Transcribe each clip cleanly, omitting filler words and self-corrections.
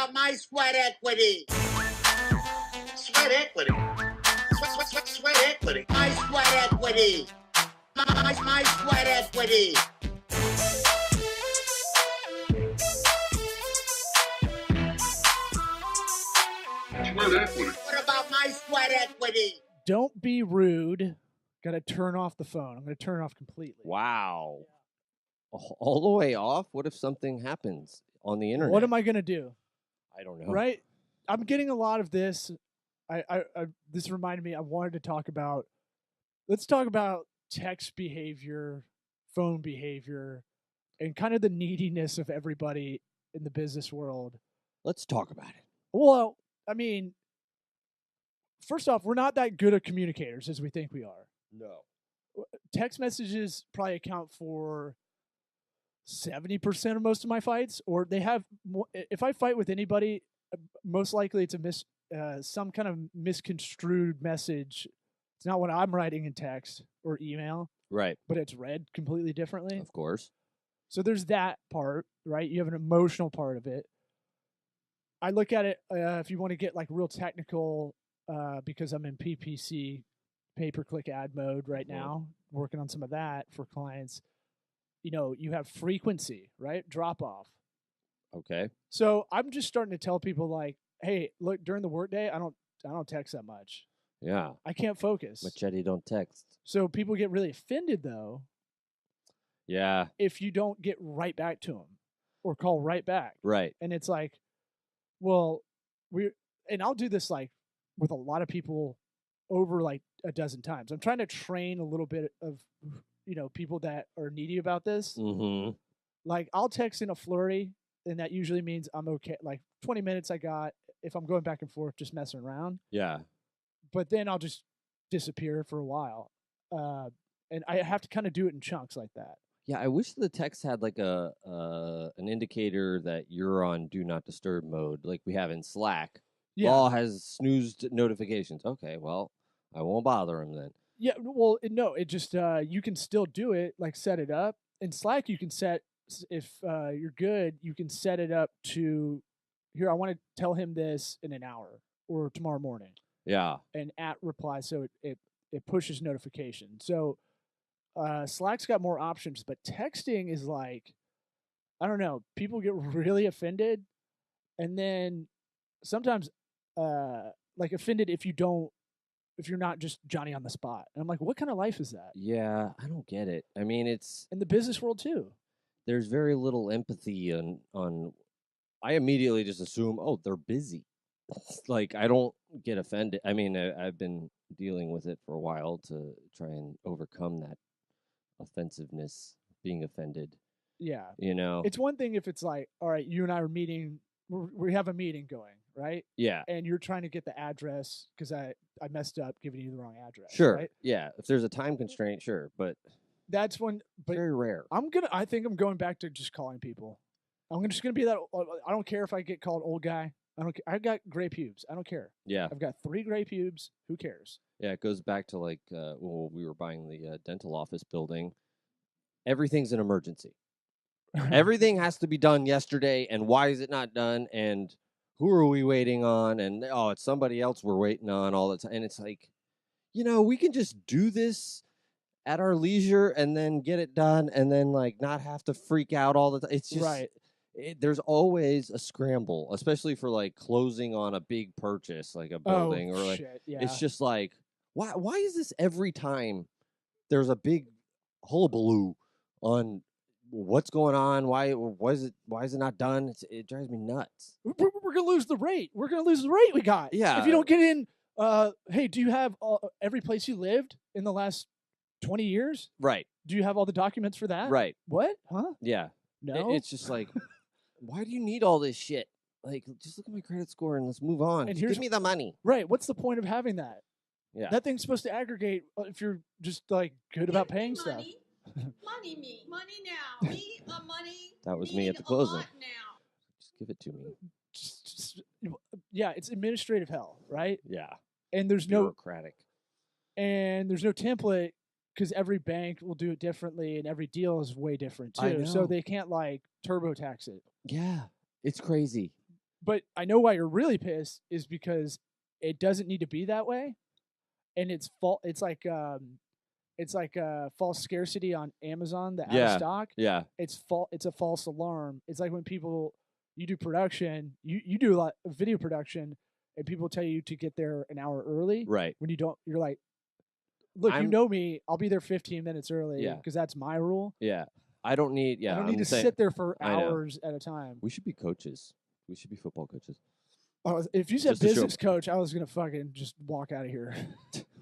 about my sweat equity? Sweat equity. Sweat equity. My sweat equity. My sweat equity. Sweat equity. What about my sweat equity? Don't be rude. Got to turn off the phone. I'm going to turn it off completely. Wow. All the way off? What if something happens on the internet? What am I going to do? I don't know. Right? I'm getting a lot of this. This reminded me, I wanted to talk about, let's talk about text behavior, phone behavior, and kind of the neediness of everybody in the business world. Let's talk about it. Well, I mean, first off, we're not that good at communicators as we think we are. No. Text messages probably account for 70% of most of my fights, or they have more. If I fight with anybody, most likely it's some kind of misconstrued message. It's not what I'm writing in text or email, Right. but it's read completely differently. Of course. So there's that part, right? You have an emotional part of it. I look at it, if you want to get like real technical, because I'm in PPC, pay-per-click ad mode right now, working on some of that for clients. You know, you have frequency, right? Drop off. Okay. So I'm just starting to tell people like, hey, look, during the workday, I don't text that much. Yeah. I can't focus. Machete don't text. So people get really offended though Yeah. if you don't get right back to them or call right back. Right. And it's like, well, and I'll do this like with a lot of people over like a dozen times. I'm trying to train a little bit of, people that are needy about this. Mm-hmm. Like I'll text in a flurry, and that usually means I'm okay. Like 20 minutes I got if I'm going back and forth, just messing around. Yeah. But then I'll just disappear for a while. And I have to kind of do it in chunks like that. Yeah, I wish the text had like an indicator that you're on do not disturb mode, like we have in Slack. Yeah. All has snoozed notifications. Okay, well, I won't bother him then. Yeah, well, no, it just you can still do it, like set it up. In Slack, you can set, if you're good, you can set it up to, here, I want to tell him this in an hour or tomorrow morning. Yeah. And at reply, so it pushes notification. So Slack's got more options, but texting is like, I don't know, people get really offended, and then sometimes like offended if you're not just Johnny on the spot. And I'm like, what kind of life is that? Yeah, I don't get it. I mean, it's In the business world too. there's very little empathy on I immediately just assume, oh, they're busy. Like, I don't get offended. I mean, I've been dealing with it for a while to try and overcome that offensiveness, being offended. Yeah. It's one thing if it's like, all right, you and I are meeting, we have a meeting going, right? Yeah. And you're trying to get the address because I messed up giving you the wrong address. Sure. Right? Yeah. If there's a time constraint, sure. But that's when, but very rare. I think I'm going back to just calling people. I'm just going to be that. I don't care if I get called old guy. I don't care. I've got gray pubes. I don't care. Yeah. I've got 3 gray pubes. Who cares? Yeah. It goes back to like, when we were buying the dental office building. Everything's an emergency. Everything has to be done yesterday. And why is it not done? And who are we waiting on? And it's somebody else we're waiting on all the time. And it's like, we can just do this at our leisure and then get it done and then like not have to freak out all the time. It's just right. There's always a scramble, especially for like closing on a big purchase, like a building or like shit, yeah. It's just like why is this every time there's a big hullabaloo on what's going on? Why is it not done? It drives me nuts. We're gonna lose the rate. We're gonna lose the rate we got. Yeah. If you don't get in, hey, do you have every place you lived in the last 20 years? Right. Do you have all the documents for that? Right. What? Huh? Yeah. No. It's just like, why do you need all this shit? Like, just look at my credit score and let's move on. And Just give me the money. Right. What's the point of having that? Yeah. That thing's supposed to aggregate if you're just like good about paying stuff. Money now. Me, money. That was me need at the a closing. lot now. Just give it to me. Yeah, it's administrative hell, right? Yeah. And there's bureaucratic. There's no template because every bank will do it differently and every deal is way different I too. know. So they can't like TurboTax it. Yeah. It's crazy. But I know why you're really pissed is because it doesn't need to be that way, and it's false scarcity on Amazon, the out of stock. Yeah. It's a false alarm. It's like when you do production, you do a lot of video production, and people tell you to get there an hour early. Right. When you don't, you're like, look, you know me, I'll be there 15 minutes early. Yeah. Because that's my rule. Yeah. I don't need. Yeah. I don't need to sit there for hours at a time. We should be coaches. We should be football coaches. If you said Just to show- business coach, I was gonna fucking just walk out of here.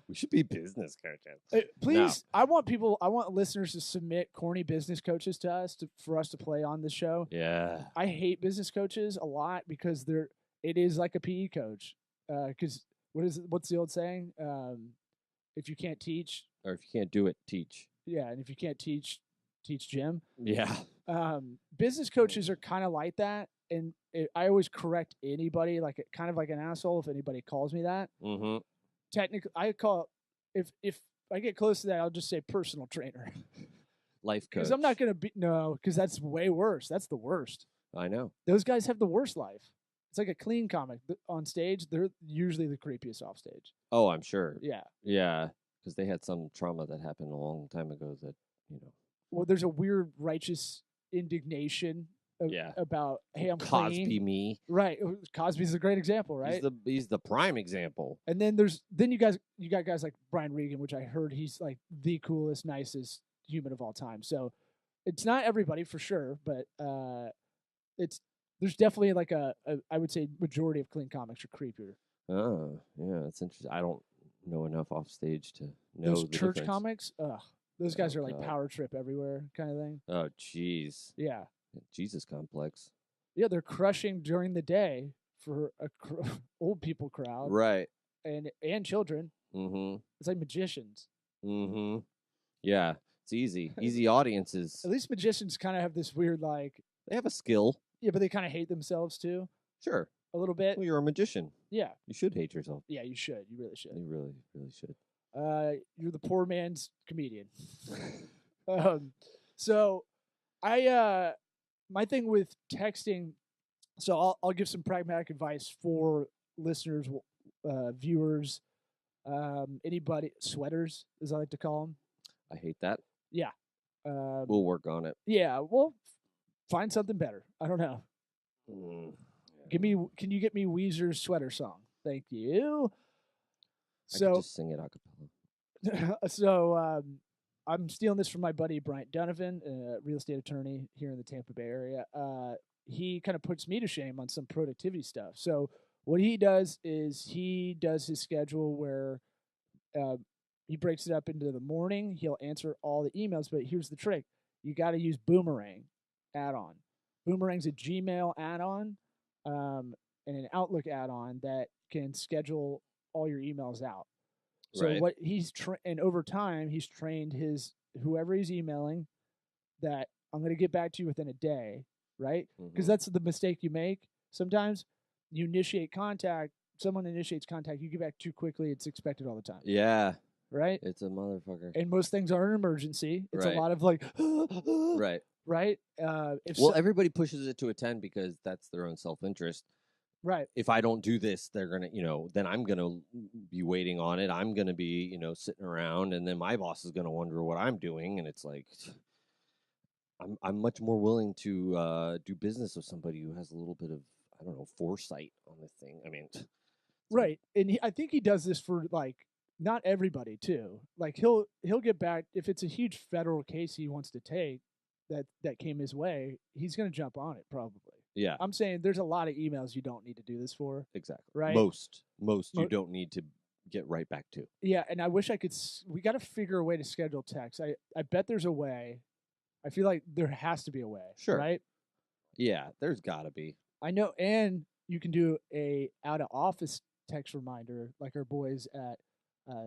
We should be business coaches. Please, I want listeners to submit corny business coaches to us for us to play on this show. Yeah. I hate business coaches a lot because it is like a PE coach. Because what's the old saying? If you can't teach, Or if you can't do it, teach. yeah, and if you can't teach gym. Yeah. Business coaches are kind of like that, and I always correct anybody kind of like an asshole if anybody calls me that. Mm-hmm. Technically, I call if I get close to that, I'll just say personal trainer. Life coach. Because I'm not gonna be because that's way worse. That's the worst. I know. Those guys have the worst life. It's like a clean comic on stage. They're usually the creepiest off stage. Oh, I'm sure. Yeah. Yeah. Because they had some trauma that happened a long time ago that, Well, there's a weird righteous indignation about, hey, I'm Cosby clean. me. Right. Cosby's a great example, right? He's the prime example. And then you got guys like Brian Regan, which I heard he's like the coolest, nicest human of all time. So it's not everybody for sure, but there's definitely like I would say majority of clean comics are creepier. Oh, yeah, that's interesting. I don't know enough off stage to know Those the church difference. comics, those guys are like God. power trip everywhere kind of thing. Oh, jeez. Yeah. Jesus complex. Yeah, they're crushing during the day for a old people crowd, Right. and children. Mm-hmm. It's like magicians. Mm-hmm. Yeah, it's easy. Easy audiences. At least magicians kind of have this weird They have a skill. yeah, but they kind of hate themselves too Sure. a little bit. Well, you're a magician. Yeah, You should hate yourself. yeah, you should. You really should. You really, really should. You're the poor man's comedian. So my thing with texting. So I'll give some pragmatic advice for listeners, viewers, anybody, sweaters, as I like to call them. I hate that. Yeah. We'll work on it. Yeah. Well, find something better. I don't know. Mm. Can you get me Weezer's sweater song? Thank you. I could So, just sing it a cappella. I'm stealing this from my buddy Bryant Donovan, a real estate attorney here in the Tampa Bay area. He kind of puts me to shame on some productivity stuff. So what he does is he does his schedule where he breaks it up into the morning. He'll answer all the emails, but here's the trick. You got to use Boomerang add-on. Boomerang's a Gmail add-on and an Outlook add-on that can schedule all your emails out. So Right. what he's and over time he's trained whoever he's emailing that I'm going to get back to you within a day, right? Because Mhm. that's the mistake you make. Sometimes you initiate contact, someone initiates contact, you get back too quickly, it's expected all the time, Yeah, right? it's a motherfucker. And most things are an emergency. It's Right. a lot of like, Right. right? Well, everybody pushes it to a 10 because that's their own self-interest. right. If I don't do this, they're going to, then I'm going to be waiting on it. I'm going to be, sitting around, and then my boss is going to wonder what I'm doing. And it's like, I'm much more willing to do business with somebody who has a little bit of, I don't know, foresight on the thing. I mean, Right. And I think he does this for like not everybody too. Like he'll get back if it's a huge federal case he wants to take that came his way, he's going to jump on it probably. yeah, I'm saying there's a lot of emails you don't need to do this for. exactly. Right. Most you Mo- don't need to get right back to. Yeah, and I wish I could we got to figure a way to schedule text. I bet there's a way. I feel like there has to be a way, Sure. right? Yeah, there's got to be. I know, and you can do a out of office text reminder like our boys at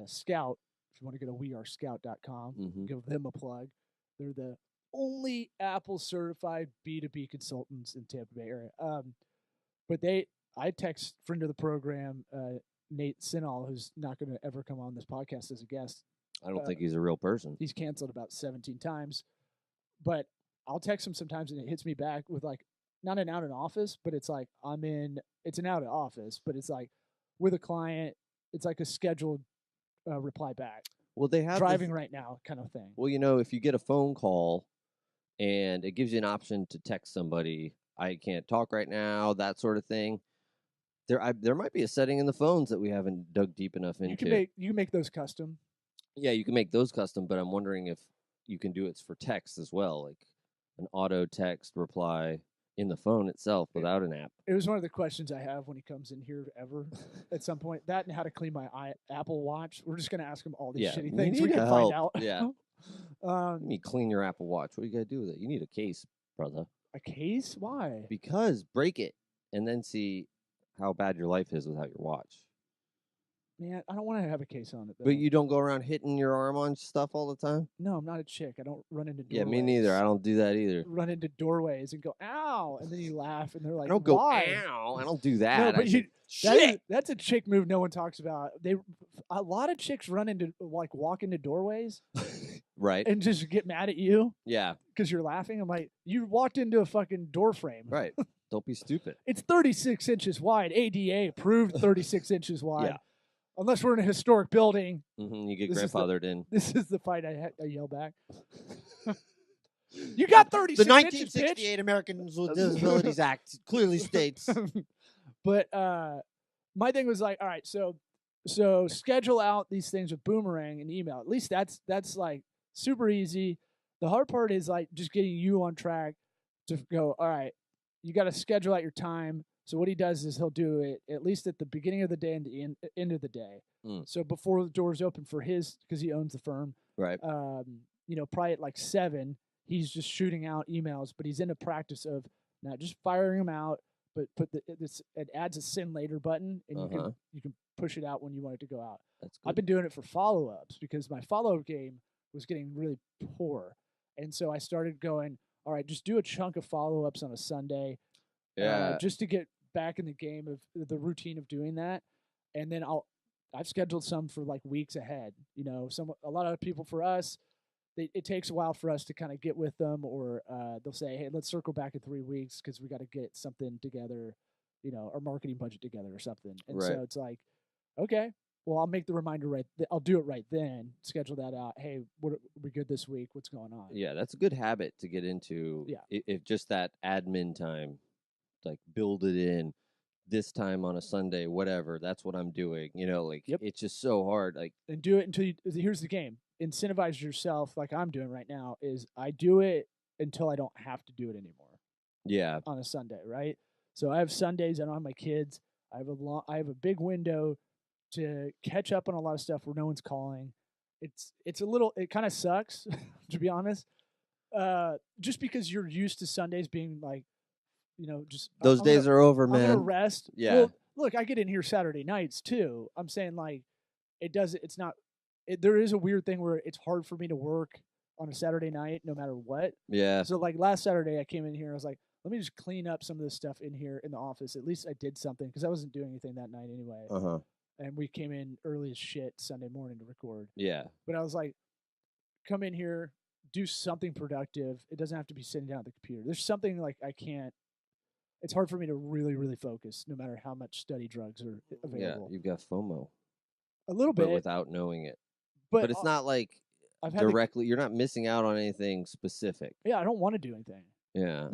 Scout. If you want to go to wearescout.com, Mhm. give them a plug. They're the only Apple certified B2B consultants in Tampa Bay area. But I text friend of the program, Nate Sinal, who's not going to ever come on this podcast as a guest. I don't think he's a real person. He's canceled about 17 times, but I'll text him sometimes and it hits me back with like not an out of office, but it's like it's an out of office, but it's like with a client, it's like a scheduled reply back. Well, they have Driving right now kind of thing. Well, if you get a phone call and it gives you an option to text somebody, I can't talk right now, that sort of thing. There might be a setting in the phones that we haven't dug deep enough into. You can make those custom. Yeah, you can make those custom, but I'm wondering if you can do it for text as well, like an auto text reply in the phone itself without an app. It was one of the questions I have when he comes in here ever at some point. That and how to clean my Apple Watch. We're just going to ask him all these shitty things we can find out. Yeah. You need to clean your Apple Watch. What do you got to do with it? You need a case, brother. A case? Why? Because break it and then see how bad your life is without your watch. Man, I don't want to have a case on it, though. But you don't go around hitting your arm on stuff all the time? No, I'm not a chick. I don't run into doorways. Yeah, me neither. I don't do that either. Run into doorways and go, ow, and then you laugh, and they're like, I don't go, why? ow. I don't do that. No, I but say, that's a chick move no one talks about. A lot of chicks run into, like, walk into doorways right. and just get mad at you Yeah, because you're laughing. I'm like, you walked into a fucking door frame. right. Don't be stupid. It's 36 inches wide. ADA approved 36 inches wide. Yeah. Unless we're in a historic building. You get This is the- grandfathered in. This is the fight I yell back. You got 36 The inches, bitch. 1968 Americans with Disabilities Act clearly states. But my thing was like, all right, so schedule out these things with Boomerang and email. At least that's like super easy. The hard part is like just getting you on track to go, all right, you got to schedule out your time. So what he does is he'll do it at least at the beginning of the day and the end of the day. So before the doors open for because he owns the firm, Right. Probably at like 7, he's just shooting out emails, but he's in a practice of not just firing them out, but it adds a send later button, and you can push it out when you want it to go out. That's good. I've been doing it for follow-ups because my follow-up game was getting really poor, and so I started going, all right, just do a chunk of follow-ups on a Sunday, just to get back in the game of the routine of doing that, and then I've scheduled some for like weeks ahead. A lot of people for us, it takes a while for us to kind of get with them, or they'll say, hey, let's circle back in 3 weeks because we got to get something together, our marketing budget together or something. And so it's like, okay, well, I'll make the reminder I'll do it right then, schedule that out. Hey, are we good this week? What's going on? Yeah, that's a good habit to get into. Yeah. If just that admin time, like build it in this time on a Sunday, whatever, that's what I'm doing. It's just so hard. Like, and do it until here's the game. Incentivize yourself like I'm doing right now is I do it until I don't have to do it anymore. Yeah. On a Sunday, right? So I have Sundays, I don't have my kids. I have a big window to catch up on a lot of stuff where no one's calling. It kind of sucks, to be honest. Just because you're used to Sundays being like, just those days are over, man. I'm gonna rest. Yeah. Well, look, I get in here Saturday nights too. I'm saying like, there is a weird thing where it's hard for me to work on a Saturday night, no matter what. Yeah. So like last Saturday, I came in here. I was like, let me just clean up some of this stuff in here in the office. At least I did something because I wasn't doing anything that night anyway. And we came in early as shit Sunday morning to record. Yeah. But I was like, come in here, do something productive. It doesn't have to be sitting down at the computer. There's something like I can't. It's hard for me to really, really focus, no matter how much study drugs are available. Yeah, you've got FOMO. A little bit, but without knowing it. But it's not like I've had directly. You're not missing out on anything specific. Yeah, I don't want to do anything. Yeah.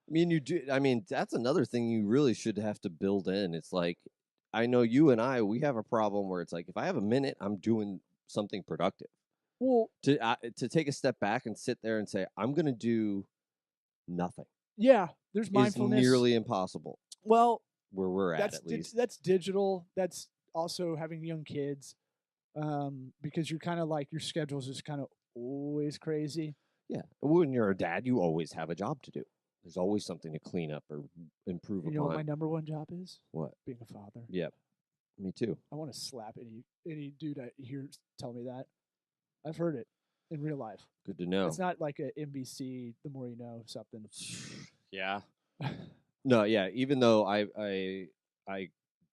You do. That's another thing you really should have to build in. It's like, I know you and we have a problem where it's like, if I have a minute, I'm doing something productive. Well, to take a step back and sit there and say, I'm going to do nothing. Yeah, there's mindfulness. It's nearly impossible. Well, where we're at least. That's digital. That's also having young kids, because you're kind of like your schedule's just kind of always crazy. Yeah, when you're a dad, you always have a job to do. There's always something to clean up or improve upon. You know what my number one job is? What? Being a father. Yep. Me too. I want to slap any dude I hear tell me that. I've heard it in real life. Good to know. It's not like a NBC, the more you know, something. Yeah. No, yeah. Even though I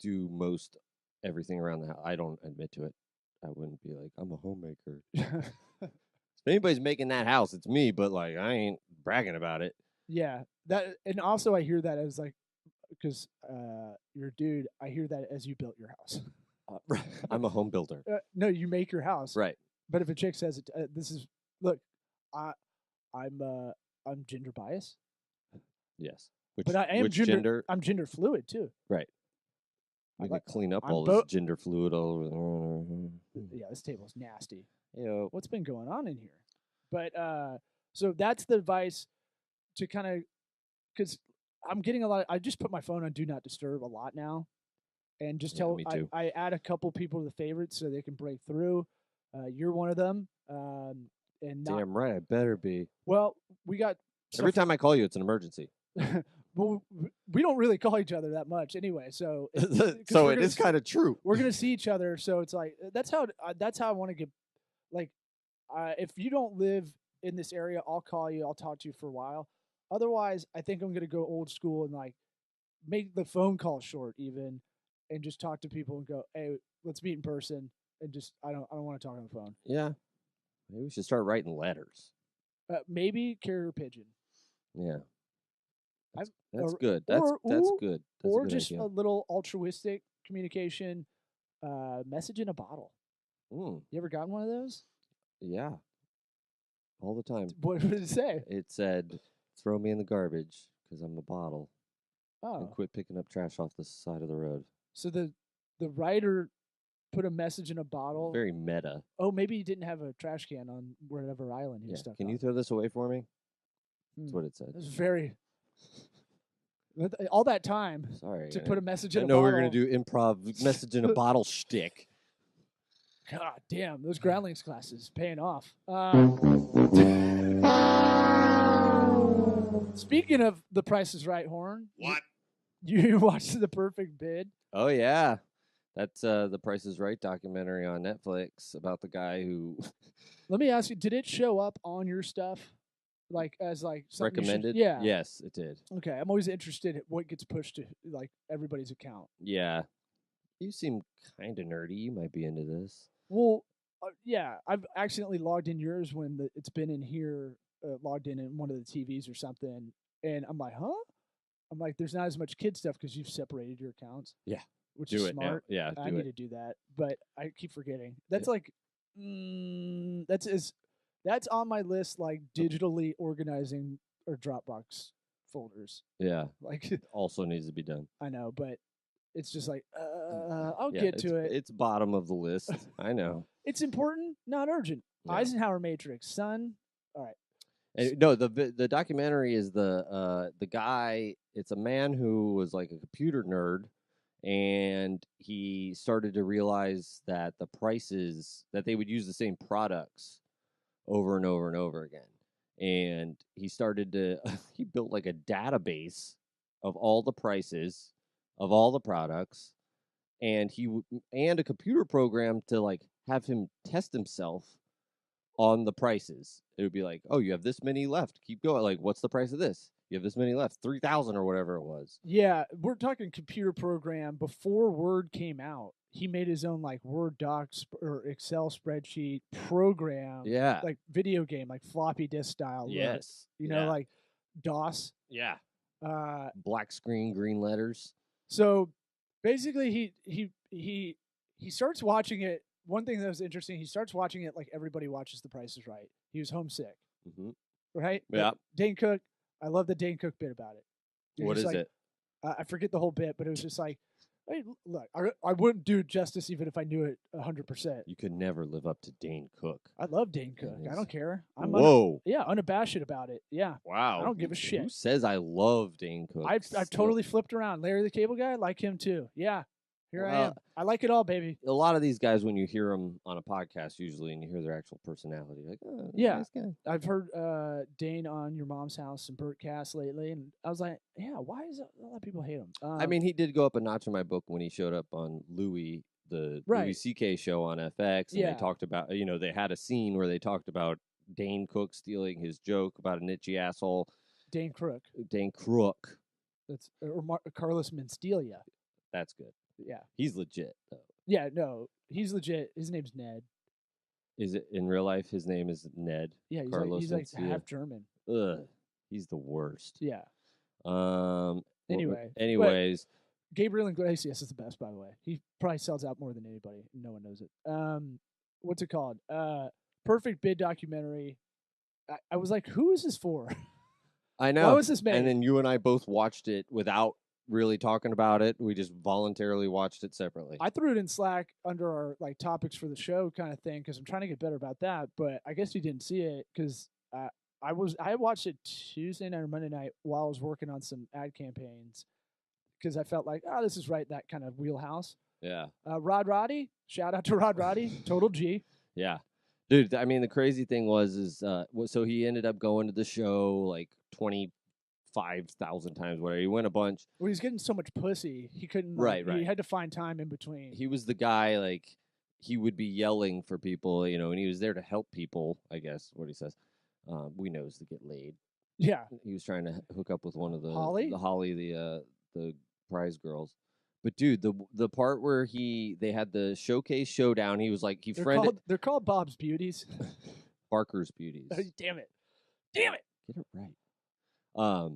do most everything around the house, I don't admit to it. I wouldn't be like, I'm a homemaker. If anybody's making that house, it's me, but like I ain't bragging about it. Yeah. that, and also I hear that as like, because you're a dude. I hear that as you built your house. I'm a home builder. No, you make your house, Right. But if a chick says it, this is look, I'm gender biased, Yes. Which, but I am which gender. I'm gender fluid too. Right. I We like- could clean up I'm all bo- this gender fluid all over. Yeah, this table's nasty. Yo. What's been going on in here? But so that's the advice to kind of, because I'm getting a lot. I just put my phone on do not disturb a lot now, and just Yeah, tell me too. I add a couple people to the favorites so they can break through. You're one of them, and not Damn right, I better be. well. We got Every time I call you, it's an emergency. well, we don't really call each other that much anyway. So So we're it gonna is kind of true. we're gonna see each other. So it's like that's how I want to get. Like, if you don't live in this area, I'll call you. I'll talk to you for a while. Otherwise, I think I'm gonna go old school and like make the phone call short even, and just talk to people and go, hey, let's meet in person. And just I don't want to talk on the phone. Yeah. Maybe we should start writing letters. Maybe carrier pigeon. Yeah. I've- That's or- good. That's or- good. That's or a good just idea. a little altruistic communication, message in a bottle. Mm, You ever gotten one of those? yeah. All the time. What did it say? It said, "Throw me in the garbage because I'm a bottle, and Oh, quit picking up trash off the side of the road." so the writer put a message in a bottle. Very meta. Oh, maybe he didn't have a trash can on whatever island he Yeah. was stuck Can on. you throw this away for me? That's Hmm. what it said. It was very all that time Sorry. to put a message I in a know bottle. we're gonna do improv message in a bottle shtick. God damn, those groundlings classes paying off. Speaking of The Price is Right, Horn. What? You watched The Perfect Bid. Oh yeah, that's the Price is Right documentary on Netflix about the guy who Let me ask you, did it show up on your stuff? Like as like something you should- recommended. Yeah. Yes, it did. Okay. I'm always interested in what gets pushed to like everybody's account. Yeah. You seem kind of nerdy. You might be into this. Well, yeah, I've accidentally logged in yours when it's been in here, logged in one of the TVs or something, and I'm like, huh? I'm like, there's not as much kid stuff because you've separated your accounts. Yeah. Which Do is it now. smart. Yeah, I do need it. to do that, but I keep forgetting. That's like, that's on my list, like digitally organizing or Dropbox folders. Yeah. Like, Also needs to be done. I know, but it's just like, I'll Yeah, get to it. It's bottom of the list. I know. It's important, not urgent. Yeah. Eisenhower Matrix, son. All right. And, no, the documentary is the guy. It's a man who was like a computer nerd, and he started to realize that the prices that they would use the same products over and over and over again, and he started to he built like a database of all the prices of all the products, and and a computer program to like have him test himself on the prices. It would be like, oh, you have this many left. Keep going. Like, what's the price of this? You have this many left. 3,000 or whatever it was. Yeah, we're talking computer program before Word came out. He made his own like Word docs or Excel spreadsheet program. Yeah. Like video game, like floppy disk style. look. Yes. You know, Yeah. like DOS. Yeah. Uh, Black screen, green letters. so basically he starts watching it. One thing that was interesting, he starts watching it like everybody watches The Price is Right. He was homesick, hmm right? But Yeah. Dane Cook, I love the Dane Cook bit about it. You're What just is like, it? I forget the whole bit, but it was just like, hey, look, I wouldn't do it justice even if I knew it 100%. You could never live up to Dane Cook. I love Dane Cook. I Yes. don't care. I'm Whoa. unabashed about it. Yeah, Wow. I don't give a Who shit. says I love Dane Cook? I've still? totally flipped around. Larry the Cable Guy, like him too. Yeah, here I Well, am. I like it all, baby. A lot of these guys, when you hear them on a podcast, usually, and you hear their actual personality, you're like, oh, that's a Yeah. nice guy. I've heard Dane on Your Mom's House and Burt Cass lately, and I was like, yeah, why is it, a lot of people hate him? I mean, he did go up a notch in my book when he showed up on Louis, the Louis Right. C.K. show on FX, and Yeah. they talked about, they had a scene where they talked about Dane Cook stealing his joke about an itchy asshole, Dane Crook. Dane Crook. That's or Carlos Menstelia. That's good. Yeah, He's legit, though. yeah, no, he's legit. His name's Ned. Is it in real life? His name is Ned. Yeah, he's Carlos like Mencia. half German. Ugh, he's the worst. Yeah, Anyway, but- anyways, Gabriel Iglesias is the best, by the way. He probably sells out more than anybody. No one knows it. What's it called? Perfect Bid documentary. I was like, who is this for? I know. Why was this made? And then you and I both watched it without really talking about it. We just voluntarily watched it separately. I threw it in Slack under our like topics for the show kind of thing because I'm trying to get better about that. But I guess you didn't see it because I watched it Tuesday night or Monday night while I was working on some ad campaigns because I felt like, this is right that kind of wheelhouse. Yeah. Rod Roddy, shout out to Rod Roddy, total G. Yeah. Dude, I mean, the crazy thing was so he ended up going to the show like 25,000 times, whatever. He went a bunch. Well, he's getting so much pussy, he couldn't. Right. He had to find time in between. He was the guy, like, he would be yelling for people, and he was there to help people, I guess, what he says. We know is to get laid. Yeah. He was trying to hook up with one of the Holly? the prize girls. But dude, the part where they had the showcase showdown, he was like They're called Bob's Beauties. Barker's Beauties. Damn it. Get it right.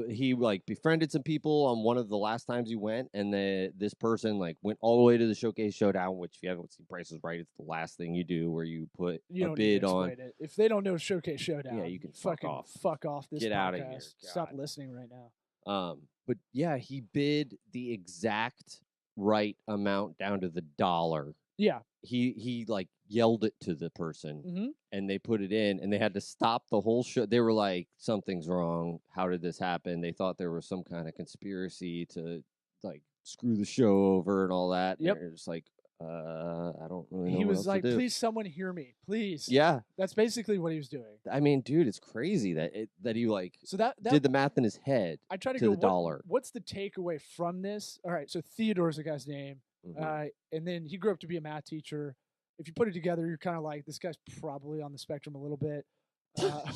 He like befriended some people on one of the last times he went, and this person like went all the way to the showcase showdown, which if you haven't seen Price is Right, it's the last thing you do where you put You a don't need bid to on. explain it. If they don't know Showcase Showdown, Yeah, you can fuck fucking off. fuck off this Get podcast. outta here, Stop God. listening right now. But yeah, he bid the exact right amount down to the dollar. Yeah. He like yelled it to the person, Mm-hmm. and they put it in, and they had to stop the whole show. They were like, something's wrong. How did this happen? They thought there was some kind of conspiracy to like screw the show over and all that. Yep. They're just like, I don't really know He what was else like, to do. please someone hear me. Please. Yeah. That's basically what he was doing. I mean, dude, it's crazy that he like So that did the math in his head. I try to to go the dollar. What's the takeaway from this? All right, so Theodore's the guy's name. Mhm. And then he grew up to be a math teacher. If you put it together, you're kind of like, this guy's probably on the spectrum a little bit.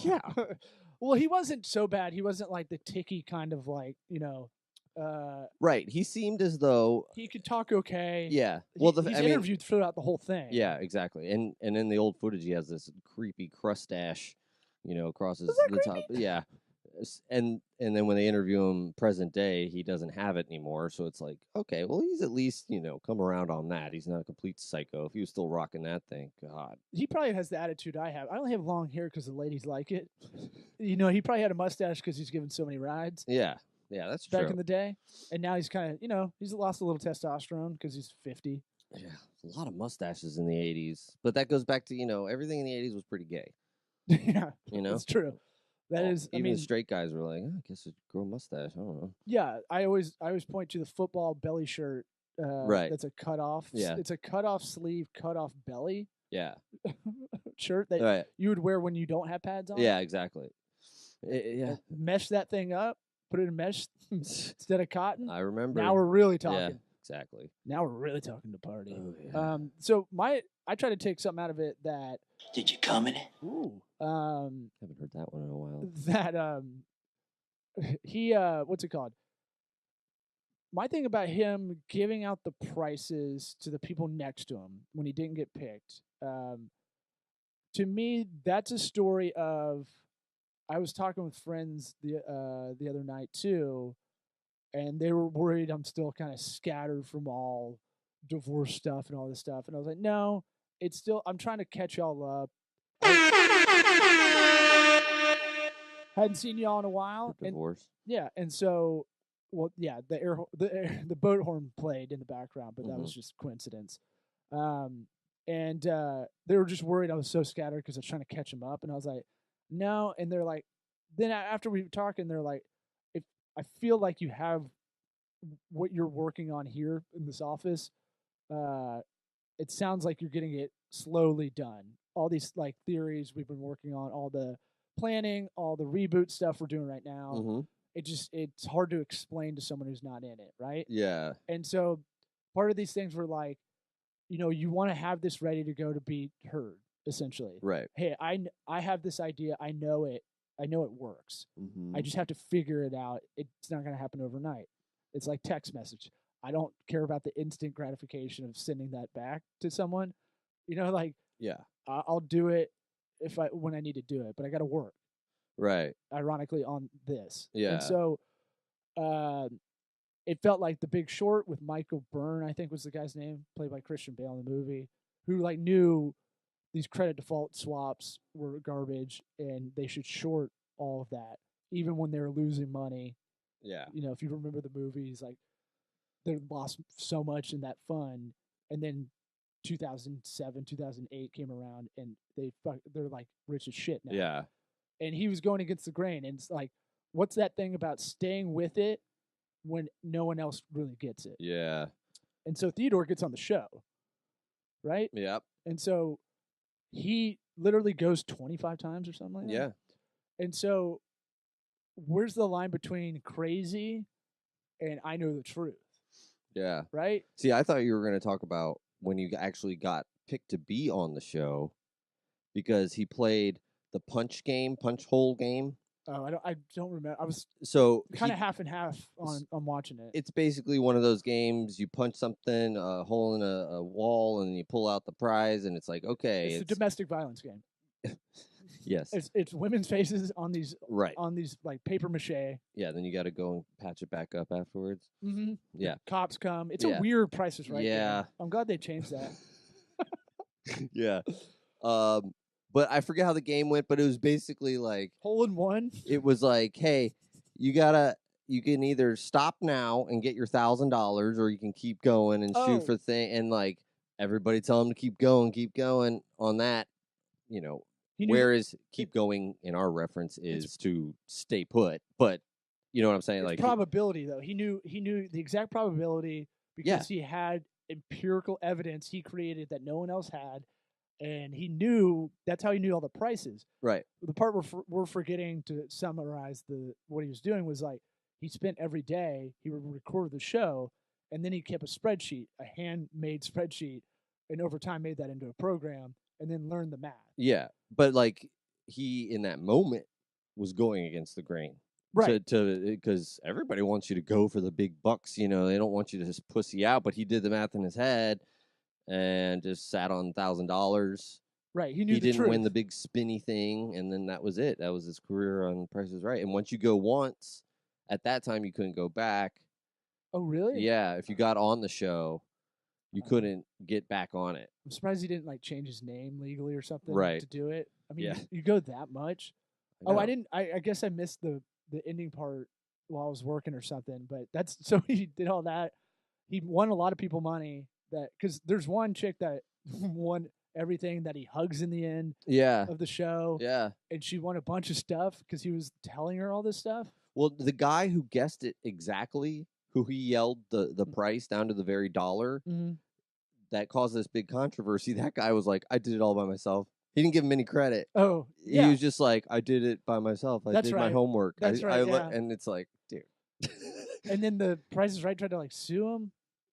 Yeah. Well, he wasn't so bad. He wasn't like the ticky kind of like, Right. He seemed as though he could talk okay. yeah. He- Well, he's interviewed throughout the whole thing. yeah, exactly. And in the old footage, he has this creepy crustache, across his that the top. Yeah. And then when they interview him present day, he doesn't have it anymore. So it's like, okay, well, he's at least come around on that. He's not a complete psycho. If he was still rocking that thing, God. He probably has the attitude I have. I only have long hair because the ladies like it. He probably had a mustache because he's given so many rides Yeah. Yeah, that's back true. in the day. And now he's kind of, he's lost a little testosterone because he's 50. Yeah, a lot of mustaches in the 80s. But that goes back to, everything in the 80s was pretty gay. Yeah, You know? that's true. That Well, is, I even mean, the straight guys were like, I guess a girl mustache. I don't know. yeah. I always point to the football belly shirt. Right. That's a cutoff. Yeah. It's a cutoff sleeve, cutoff belly Yeah. shirt that Right. you would wear when you don't have pads on. Yeah, exactly. Yeah. Mesh that thing up. Put it in mesh instead of cotton. I remember. Now we're really Yeah, talking. exactly. Now we're really talking to party. Oh, yeah. So I try to take something out of it that Did you come in it? Haven't heard that one in a while. that he what's it called? My thing about him giving out the prices to the people next to him when he didn't get picked, to me that's a story of. I was talking with friends the other night too, and they were worried I'm still kind of scattered from all divorce stuff and all this stuff, and I was like, no, it's still I'm trying to catch y'all up. Hadn't seen y'all in a while, and Divorce. yeah, and so, well, yeah, the boat horn played in the background, but that was just coincidence. And they were just worried I was so scattered because I was trying to catch them up, and I was like, no. And they're like, then after we were talking, they're like, if I feel like you have what you're working on here in this office, it sounds like you're getting it slowly done. All these like theories we've been working on, all the planning, all the reboot stuff we're doing right now. Mm-hmm. It's hard to explain to someone who's not in it, right? Yeah. And so part of these things were like, you want to have this ready to go to be heard, essentially. Right. Hey, I have this idea. I know it works. Mm-hmm. I just have to figure it out. It's not going to happen overnight. It's like text message. I don't care about the instant gratification of sending that back to someone. Like Yeah. I'll do it when I need to do it, but I got to work. Right. Ironically, on this. Yeah. And so it felt like The Big Short with Michael Byrne, I think was the guy's name, played by Christian Bale in the movie, who like knew these credit default swaps were garbage and they should short all of that, even when they were losing money. Yeah. You know, if you remember the movies, like they lost so much in that fund, and then 2007, 2008 came around, and they're like rich as shit now. Yeah. And he was going against the grain, and it's like, what's that thing about staying with it when no one else really gets it? Yeah. And so Theodore gets on the show, right? Yep. And so he literally goes 25 times or something like that. Yeah. And so where's the line between crazy and I know the truth, Yeah. right? See, I thought you were going to talk about when you actually got picked to be on the show, because he played the punch hole game. Oh, I don't remember. I was So kind of half and half on watching it. it's basically one of those games. You punch something, a hole in a wall, and you pull out the prize, and it's like, okay, It's a domestic violence game. yes, It's women's faces on these right, like paper mache. yeah. Then you got to go and patch it back up afterwards. Mm-hmm. Yeah, Cops come. It's Yeah. a weird Price is Right game. Yeah. I'm glad they changed that. yeah. But I forget how the game went. But it was basically like, Hole in one. it was like, hey, you can either stop now and get your $1,000, or you can keep going and Oh. shoot for thing. And like everybody tell him to keep going on that, you know. He knew Whereas keep going in our reference is to stay put. But you know what I'm saying? it's Like probability though. He knew the exact probability because Yeah. he had empirical evidence he created that no one else had, and he knew that's how he knew all the prices. right. The part we're forgetting to summarize what he was doing was like he spent every day he would record the show, and then he kept a spreadsheet, a handmade spreadsheet, and over time made that into a program, and then learned the math. Yeah. But like he in that moment was going against the grain. Right. Because everybody wants you to go for the big bucks, you know, they don't want you to just pussy out. But he did the math in his head and just sat on $1,000. Right. He knew He the didn't truth. win the big spinny thing, and then that was it. That was his career on Price is Right. And once you go once, at that time you couldn't go back. Oh, really? Yeah, if you got on the show, you Oh. couldn't get back on it. I'm surprised he didn't like change his name legally or something Right. to do it. I mean, Yeah. you go that much. Oh, I know. didn't. I guess I missed the ending part while I was working or something. But that's so he did all that. He won a lot of people money because there's one chick that won everything that he hugs in the end Yeah, of the show, yeah. and she won a bunch of stuff because he was telling her all this stuff. Well, the guy who guessed it exactly, who he yelled the price down to the very dollar, Mm-hmm. that caused this big controversy. That guy was like, I did it all by myself. He didn't give him any credit. Oh, He yeah. was just like, I did it by myself. I That's did my right. homework. That's right, yeah. And it's like, dude. And then the Price is Right tried to like sue him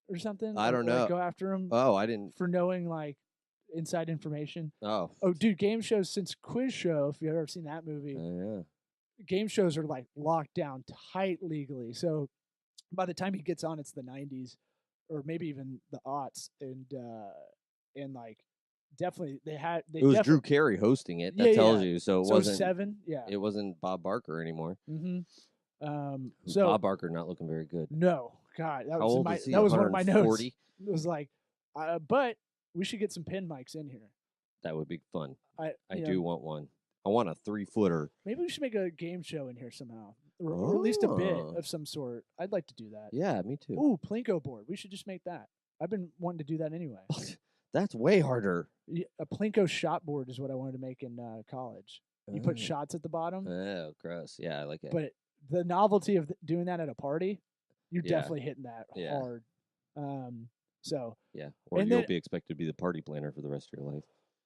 or something. I or, don't like, know. go after him Oh, I didn't. for knowing like inside information. Oh, Oh, dude, game shows since Quiz Show, if you've ever seen that movie, yeah. game shows are like locked down tight legally. So by the time he gets on, it's the 90s or maybe even the aughts, and like definitely they It was Drew Carey hosting it. That Yeah, tells yeah. you. So it So wasn't. 7, yeah. It wasn't Bob Barker anymore. Mm-hmm. Who- So Bob Barker not looking very good. no, God, that How was old my is he? that was one of my notes. 140? It was like, but we should get some pin mics in here. That would be fun. I you know, do want one. I want a 3-footer. Maybe we should make a game show in here somehow, or at least a bit Oh. of some sort. I'd like to do that. Yeah, me too. Ooh, Plinko board. We should just make that. I've been wanting to do that anyway. That's way harder. A Plinko shot board is what I wanted to make in college. You put Oh. shots at the bottom, Oh, gross. Yeah, I like it. but the novelty of doing that at a party, you're Yeah. definitely hitting that Yeah. hard. So yeah, or and you'll then- be expected to be the party planner for the rest of your life.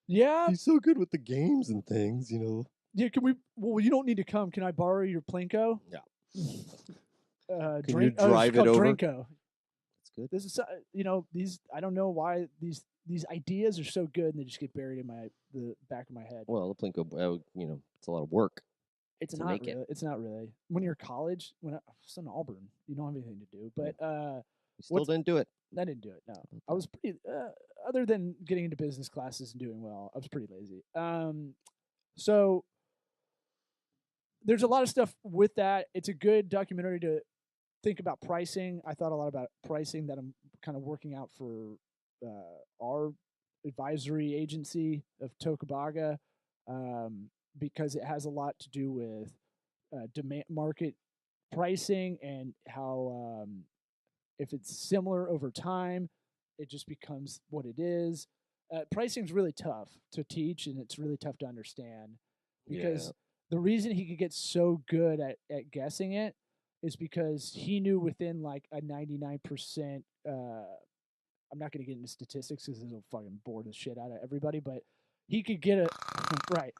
yeah, He's so good with the games and things, you know. yeah. Can we? Well, you don't need to come. Can I borrow your Plinko? Yeah. Can you drive it over? Drinko. That's good. This is these. I don't know why these ideas are so good and they just get buried in the back of my head. Well, the Plinko, it's a lot of work. It's to not make it. really. It's not really. When you're college, when I was in Auburn, you don't have anything to do. But You still What's- didn't do it. I didn't do it. No, I was pretty. Other than getting into business classes and doing well, I was pretty lazy. So there's a lot of stuff with that. It's a good documentary to think about pricing. I thought a lot about pricing that I'm kind of working out for our advisory agency of Tocobaga, because it has a lot to do with demand market pricing and how if it's similar over time, it just becomes what it is. Pricing is really tough to teach, and it's really tough to understand because the reason he could get so good at guessing it is because he knew within like a 99%. I'm not going to get into statistics because it'll fucking bore the shit out of everybody, but he could get a right.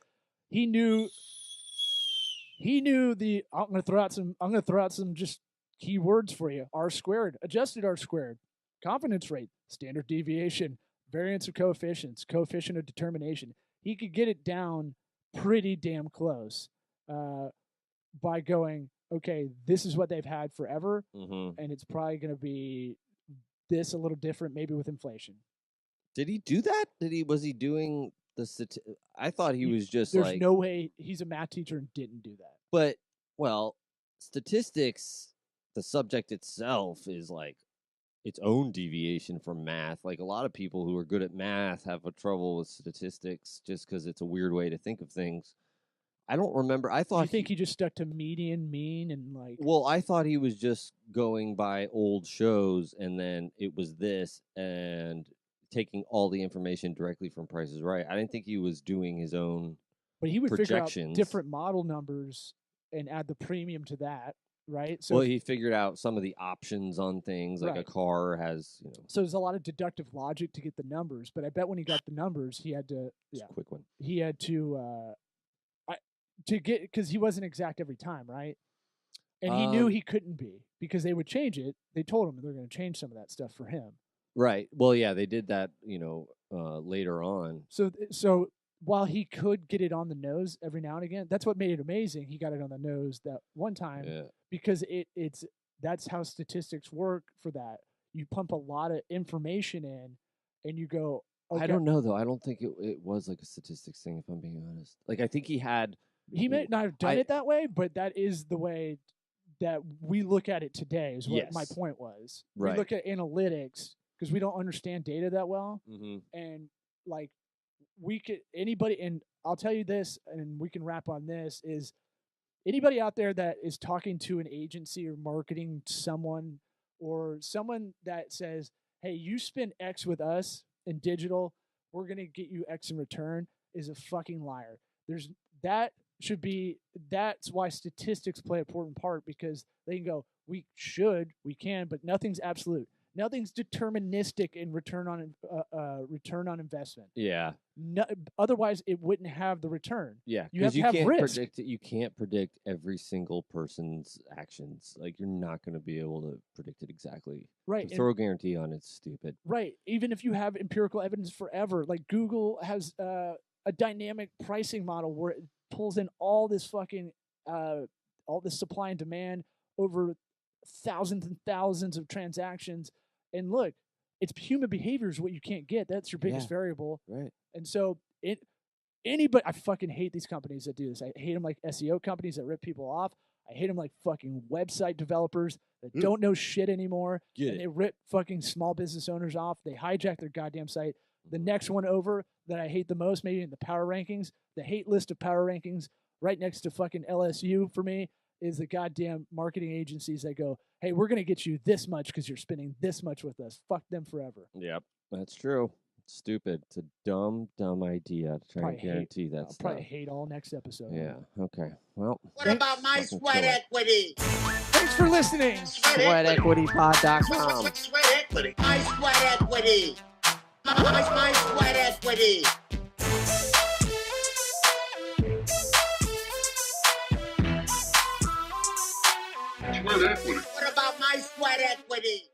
He knew the. I'm going to throw out some just keywords for you. R squared, adjusted R squared, confidence rate, standard deviation, variance of coefficients, coefficient of determination. He could get it down pretty damn close by going, okay, this is what they've had forever, and it's probably going to be this a little different, maybe with inflation. Did he do that? Was he doing the? I thought he was just There's like. no way he's a math teacher and didn't do that. But well, statistics, the subject itself is like its own deviation from math. Like a lot of people who are good at math have a trouble with statistics just because it's a weird way to think of things. I don't remember. I thought. You think he just stuck to median, mean, and like? Well, I thought he was just going by old shows, and then it was this, and taking all the information directly from Price is Right. I didn't think he was doing his own. But he would figure out projections. different model numbers and add the premium to that, right? So Well, he figured out some of the options on things, like a Right. car has, so there's a lot of deductive logic to get the numbers. But I bet when he got the numbers, he had to, just a quick one. he had to get, because he wasn't exact every time, right? And he knew he couldn't be because they would change it. They told him they're going to change some of that stuff for him. Right. Well, yeah, they did that, later on. So while he could get it on the nose every now and again, that's what made it amazing. He got it on the nose that one time because that's how statistics work for that. You pump a lot of information in, and you go. Okay. I don't know though. I don't think it was like a statistics thing. If I'm being honest, like I think he had. He may not have done it that way, but that is the way that we look at it today. Is what my point was. Right. We look at analytics because we don't understand data that well, and like we could anybody. And I'll tell you this, and we can wrap on this: is anybody out there that is talking to an agency or marketing someone or someone that says, "Hey, you spend X with us in digital, we're gonna get you X in return," is a fucking liar. That's why statistics play an important part, because they can go, we can, but nothing's absolute. Nothing's deterministic in return on investment. Yeah. No, otherwise, it wouldn't have the return. Yeah, you have to can't have risk. predict it. You can't predict every single person's actions. Like you're not going to be able to predict it exactly. Right. To throw a guarantee on it's stupid. Right. Even if you have empirical evidence forever, like Google has a dynamic pricing model where it pulls in all this fucking all this supply and demand over thousands and thousands of transactions. And look, it's human behavior is what you can't get. That's your biggest variable. Right. And so anybody, I fucking hate these companies that do this. I hate them like SEO companies that rip people off. I hate them like fucking website developers that don't know shit anymore. They rip fucking small business owners off. They hijack their goddamn site. The next one over that I hate the most, maybe in the power rankings, the hate list of power rankings, right next to fucking LSU for me, is the goddamn marketing agencies that go, hey, we're going to get you this much because you're spending this much with us. Fuck them forever. Yep, that's true. It's stupid. It's a dumb idea to try to guarantee that I'll stuff. probably hate all next episode. Yeah, okay. Well. What about my sweat equity? Thanks for listening. SweatEquityPod.com. Sweat equity. My sweat equity. My sweat equity. Sweat equity. What about my sweat equity?